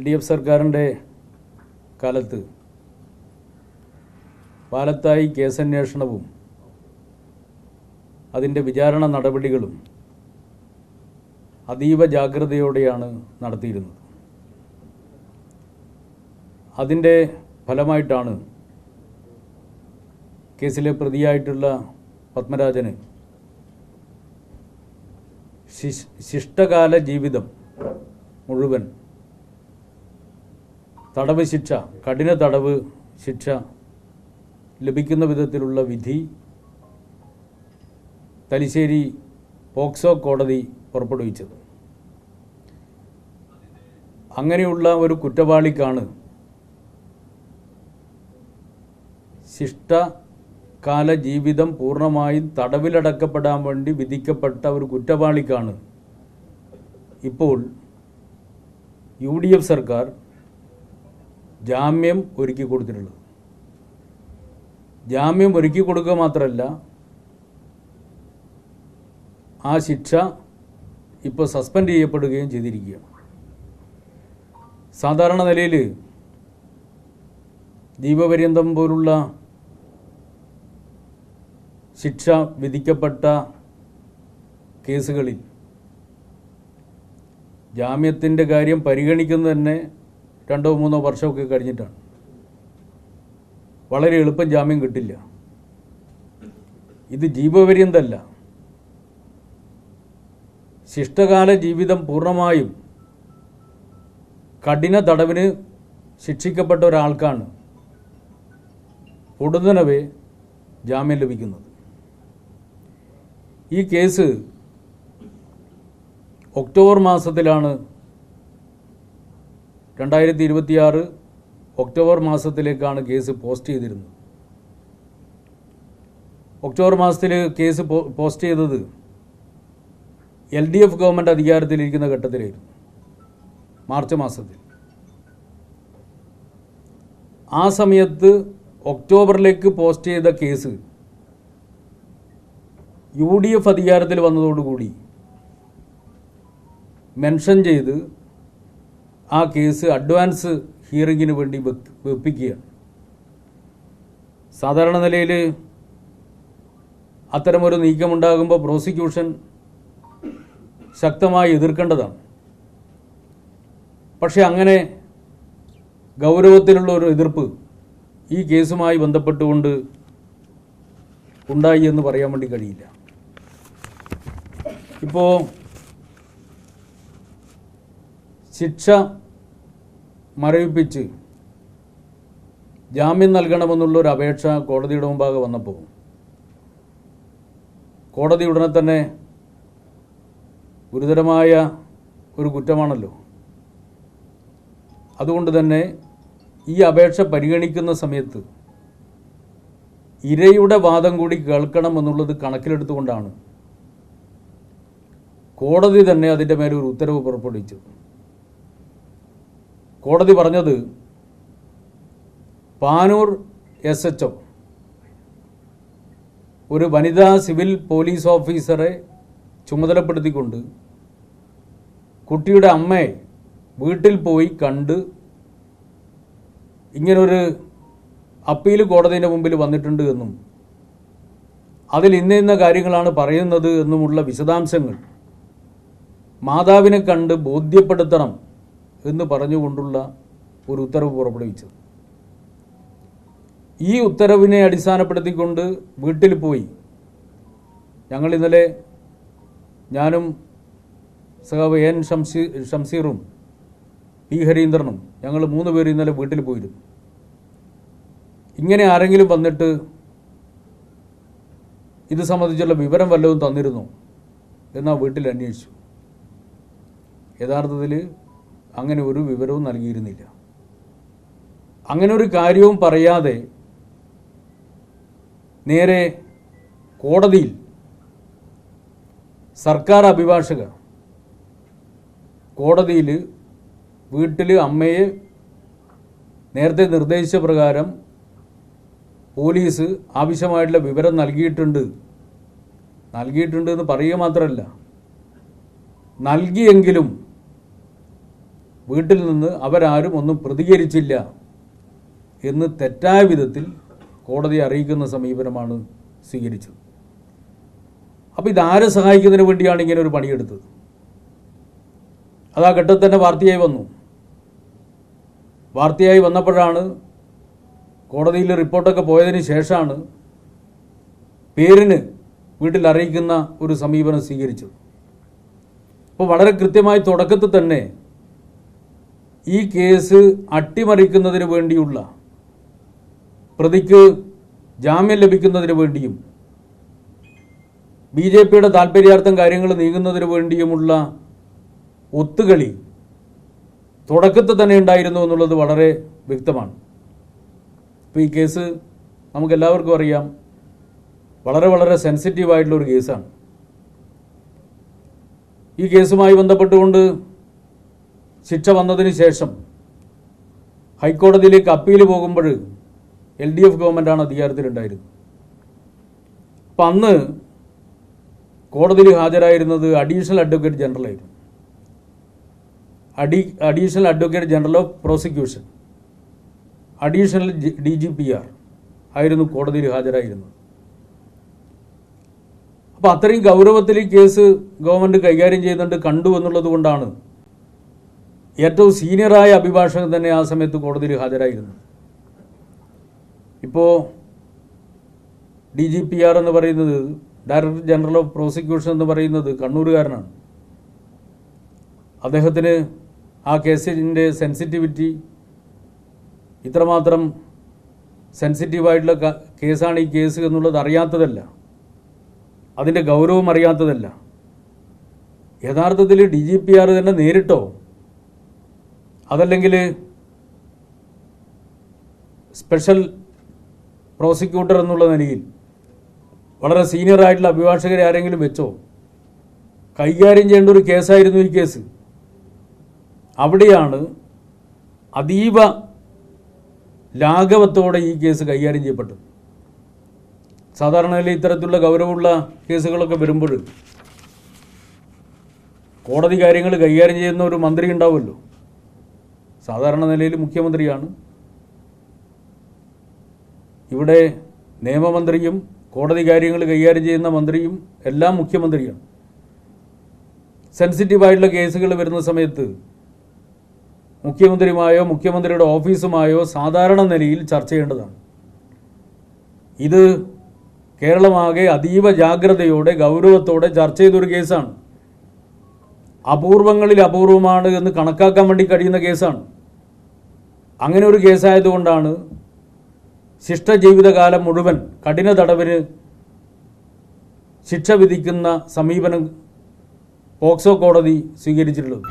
LDF സർക്കാരിൻ്റെ കാലത്ത് പാലത്തായി കേസന്വേഷണവും അതിൻ്റെ വിചാരണ നടപടികളും അതീവ ജാഗ്രതയോടെയാണ് നടത്തിയിരുന്നത്. അതിൻ്റെ ഫലമായിട്ടാണ് കേസിലെ പ്രതിയായിട്ടുള്ള പത്മരാജന് ശിഷ്ടകാല ജീവിതം മുഴുവൻ തടവ് ശിക്ഷ, കഠിന തടവ് ശിക്ഷ ലഭിക്കുന്ന വിധത്തിലുള്ള വിധി തലശ്ശേരി പോക്സോ കോടതി പുറപ്പെടുവിച്ചത്. അങ്ങനെയുള്ള ഒരു കുറ്റവാളിക്കാണ് ശിഷ്ടകാല ജീവിതം പൂർണ്ണമായും തടവിലടക്കപ്പെടാൻ വേണ്ടി വിധിക്കപ്പെട്ട ഒരു കുറ്റവാളിക്കാണ് ഇപ്പോൾ UDF സർക്കാർ ജാമ്യം ഒരുക്കി കൊടുത്തിട്ടുള്ളത്. ജാമ്യം ഒരുക്കി കൊടുക്കുക മാത്രമല്ല, ആ ശിക്ഷ ഇപ്പോൾ സസ്പെൻഡ് ചെയ്യപ്പെടുകയും ചെയ്തിരിക്കുകയാണ്. സാധാരണ നിലയിൽ ജീവപര്യന്തം പോലുള്ള ശിക്ഷ വിധിക്കപ്പെട്ട കേസുകളിൽ ജാമ്യത്തിൻ്റെ കാര്യം പരിഗണിക്കുന്നത് തന്നെ 2-3 വർഷമൊക്കെ കഴിഞ്ഞിട്ടാണ്. വളരെ എളുപ്പം ജാമ്യം കിട്ടില്ല. ഇത് ജീവപര്യന്തമല്ല, ശിഷ്ടകാല ജീവിതം പൂർണ്ണമായും കഠിന തടവിന് ശിക്ഷിക്കപ്പെട്ട ഒരാൾക്കാണ് പൊടുന്നനവേ ജാമ്യം ലഭിക്കുന്നത്. ഈ കേസ് ഒക്ടോബർ മാസത്തിലാണ് 2026 ഒക്ടോബർ മാസത്തിലേക്കാണ് കേസ് പോസ്റ്റ് ചെയ്തിരുന്നത്. ഒക്ടോബർ മാസത്തിൽ കേസ് പോസ്റ്റ് ചെയ്തത് LDF ഗവൺമെൻറ് അധികാരത്തിലിരിക്കുന്ന ഘട്ടത്തിലായിരുന്നു, മാർച്ച് മാസത്തിൽ. ആ സമയത്ത് ഒക്ടോബറിലേക്ക് പോസ്റ്റ് ചെയ്ത കേസ് UDF അധികാരത്തിൽ വന്നതോടുകൂടി മെൻഷൻ ചെയ്ത് ആ കേസ് അഡ്വാൻസ് ഹിയറിങ്ങിന് വേണ്ടി വെപ്പിക്കുകയാണ്. സാധാരണ നിലയിൽ അത്തരമൊരു നീക്കമുണ്ടാകുമ്പോൾ പ്രോസിക്യൂഷൻ ശക്തമായി എതിർക്കേണ്ടതാണ്. പക്ഷേ അങ്ങനെ ഗൗരവത്തിലുള്ള ഒരു എതിർപ്പ് ഈ കേസുമായി ബന്ധപ്പെട്ടുകൊണ്ട് ഉണ്ടായി എന്ന് പറയാൻ വേണ്ടി കഴിയില്ല. ഇപ്പോൾ ശിക്ഷ മരവിപ്പിച്ച് ജാമ്യം നൽകണമെന്നുള്ളൊരു അപേക്ഷ കോടതിയുടെ മുമ്പാകെ വന്നപ്പോൾ കോടതി ഉടനെ തന്നെ ഗുരുതരമായ ഒരു കുറ്റമാണല്ലോ, അതുകൊണ്ട് തന്നെ ഈ അപേക്ഷ പരിഗണിക്കുന്ന സമയത്ത് ഇരയുടെ വാദം കൂടി കേൾക്കണമെന്നുള്ളത് കണക്കിലെടുത്തുകൊണ്ടാണ് കോടതി തന്നെ അതിൻ്റെ മേലൊരു ഉത്തരവ് പുറപ്പെടുവിച്ചത്. കോടതി പറഞ്ഞത് പാനൂർ SHO ഒരു വനിതാ സിവിൽ പോലീസ് ഓഫീസറെ ചുമതലപ്പെടുത്തിക്കൊണ്ട് കുട്ടിയുടെ അമ്മയെ വീട്ടിൽ പോയി കണ്ട് ഇങ്ങനൊരു അപ്പീൽ കോടതിയുടെ മുമ്പിൽ വന്നിട്ടുണ്ട് എന്നും അതിൽ ഇന്ന കാര്യങ്ങളാണ് പറയുന്നത് എന്നുമുള്ള വിശദാംശങ്ങൾ മാതാവിനെ കണ്ട് ബോധ്യപ്പെടുത്തണം എന്ന് പറഞ്ഞുകൊണ്ടുള്ള ഒരു ഉത്തരവ് പുറപ്പെടുവിച്ചത്. ഈ ഉത്തരവിനെ അടിസ്ഥാനപ്പെടുത്തിക്കൊണ്ട് വീട്ടിൽ പോയി ഞങ്ങൾ ഇന്നലെ, ഞാനും സഖാവ് N ഷംസീറും P ഹരീന്ദ്രനും, ഞങ്ങൾ 3 പേര് ഇന്നലെ വീട്ടിൽ പോയിരുന്നു. ഇങ്ങനെ ആരെങ്കിലും വന്നിട്ട് ഇത് സംബന്ധിച്ചുള്ള വിവരം വല്ലതും തന്നിരുന്നോ എന്നാ വീട്ടിൽ അന്വേഷിച്ചു. യഥാർത്ഥത്തിൽ അങ്ങനെ ഒരു വിവരവും നൽകിയിരുന്നില്ല. അങ്ങനെ ഒരു കാര്യവും പറയാതെ നേരെ കോടതിയിൽ സർക്കാർ അഭിഭാഷക കോടതിയിൽ വീട്ടിൽ അമ്മയെ നേരത്തെ നിർദ്ദേശിച്ച പ്രകാരം പോലീസ് ആവശ്യമായിട്ടുള്ള വിവരം നൽകിയിട്ടുണ്ട് എന്ന് പറയുക മാത്രമല്ല, നൽകിയെങ്കിലും വീട്ടിൽ നിന്ന് അവരാരും ഒന്നും പ്രതികരിച്ചില്ല എന്ന് തെറ്റായ വിധത്തിൽ കോടതിയെ അറിയിക്കുന്ന സമീപനമാണ് സ്വീകരിച്ചത്. അപ്പോൾ ഇതാരെ സഹായിക്കുന്നതിന് വേണ്ടിയാണ് ഇങ്ങനെ ഒരു പണിയെടുത്തത്? അത് ആ ഘട്ടത്തിൽ തന്നെ വാർത്തയായി വന്നു. വാർത്തയായി വന്നപ്പോഴാണ് കോടതിയിൽ റിപ്പോർട്ടൊക്കെ പോയതിന് ശേഷമാണ് പേരിന് വീട്ടിൽ അറിയിക്കുന്ന ഒരു സമീപനം സ്വീകരിച്ചത്. അപ്പോൾ വളരെ കൃത്യമായി തുടക്കത്തിൽ തന്നെ ഈ കേസ് അട്ടിമറിക്കുന്നതിന് വേണ്ടിയുള്ള, പ്രതിക്ക് ജാമ്യം ലഭിക്കുന്നതിന് വേണ്ടിയും BJPയുടെ താല്പര്യാർത്ഥം കാര്യങ്ങൾ നീങ്ങുന്നതിന് വേണ്ടിയുമുള്ള ഒത്തുകളി തുടക്കത്തിൽ തന്നെ ഉണ്ടായിരുന്നു എന്നുള്ളത് വളരെ വ്യക്തമാണ്. ഇപ്പോൾ ഈ കേസ് നമുക്കെല്ലാവർക്കും അറിയാം, വളരെ വളരെ സെൻസിറ്റീവായിട്ടുള്ളൊരു കേസാണ്. ഈ കേസുമായി ബന്ധപ്പെട്ടുകൊണ്ട് ശിക്ഷ വന്നതിന് ശേഷം ഹൈക്കോടതിയിലേക്ക് അപ്പീൽ പോകുമ്പോൾ LDF ഗവൺമെൻറ്റാണ് അധികാരത്തിലുണ്ടായിരുന്നത്. അപ്പം അന്ന് കോടതിയിൽ ഹാജരായിരുന്നത് അഡീഷണൽ അഡ്വക്കേറ്റ് ജനറലായിരുന്നു. Additional advocate general of prosecution, additional DGPR ആയിരുന്നു കോടതിയിൽ ഹാജരായിരുന്നത്. അപ്പോൾ അത്രയും ഗൗരവത്തിൽ ഈ കേസ് ഗവൺമെൻറ് കൈകാര്യം ചെയ്യുന്നുണ്ട് കണ്ടു എന്നുള്ളത് കൊണ്ടാണ് ഏറ്റവും സീനിയറായ അഭിഭാഷകൻ തന്നെ ആ സമയത്ത് കോടതിയിൽ ഹാജരായിരുന്നു. ഇപ്പോൾ DGPR എന്ന് പറയുന്നത്, ഡയറക്ടർ ജനറൽ ഓഫ് പ്രോസിക്യൂഷൻ എന്ന് പറയുന്നത് കണ്ണൂരുകാരനാണ്. അദ്ദേഹത്തിന് ആ കേസിൻ്റെ സെൻസിറ്റിവിറ്റി, ഇത്രമാത്രം സെൻസിറ്റീവായിട്ടുള്ള കേസാണ് ഈ കേസ് എന്നുള്ളത് അറിയാത്തതല്ല, അതിൻ്റെ ഗൗരവം അറിയാത്തതല്ല. യഥാർത്ഥത്തിൽ DGPR തന്നെ നേരിട്ടോ അതല്ലെങ്കിൽ സ്പെഷ്യൽ പ്രോസിക്യൂട്ടർ എന്നുള്ള നിലയിൽ വളരെ സീനിയറായിട്ടുള്ള അഭിഭാഷകരെ ആരെങ്കിലും വെച്ചോ കൈകാര്യം ചെയ്യേണ്ട ഒരു കേസായിരുന്നു ഈ കേസ്. അവിടെയാണ് അതീവ ലാഘവത്തോടെ ഈ കേസ് കൈകാര്യം ചെയ്യപ്പെട്ടത്. സാധാരണ നിലയിൽ ഇത്തരത്തിലുള്ള ഗൗരവമുള്ള കേസുകളൊക്കെ വരുമ്പോൾ കോടതി കാര്യങ്ങൾ കൈകാര്യം ചെയ്യുന്ന ഒരു മന്ത്രി ഉണ്ടാവുമല്ലോ. സാധാരണ നിലയിൽ മുഖ്യമന്ത്രിയാണ്. ഇവിടെ നിയമമന്ത്രിയും കോടതി കാര്യങ്ങൾ കൈകാര്യം ചെയ്യുന്ന മന്ത്രിയും എല്ലാം മുഖ്യമന്ത്രിയാണ്. സെൻസിറ്റീവായിട്ടുള്ള കേസുകൾ വരുന്ന സമയത്ത് മുഖ്യമന്ത്രിയുമായോ മുഖ്യമന്ത്രിയുടെ ഓഫീസുമായോ സാധാരണ നിലയിൽ ചർച്ച ചെയ്യേണ്ടതാണ്. ഇത് കേരളമാകെ അതീവ ജാഗ്രതയോടെ ഗൗരവത്തോടെ ചർച്ച ചെയ്തൊരു കേസാണ്. അപൂർവങ്ങളിൽ അപൂർവമാണ് എന്ന് കണക്കാക്കാൻ വേണ്ടി കഴിയുന്ന കേസാണ്. അങ്ങനെ ഒരു കേസായതുകൊണ്ടാണ് ശിഷ്ടജീവിതകാലം മുഴുവൻ കഠിന തടവിന് ശിക്ഷ വിധിക്കുന്ന സമീപനം പോക്സോ കോടതി സ്വീകരിച്ചിട്ടുള്ളത്.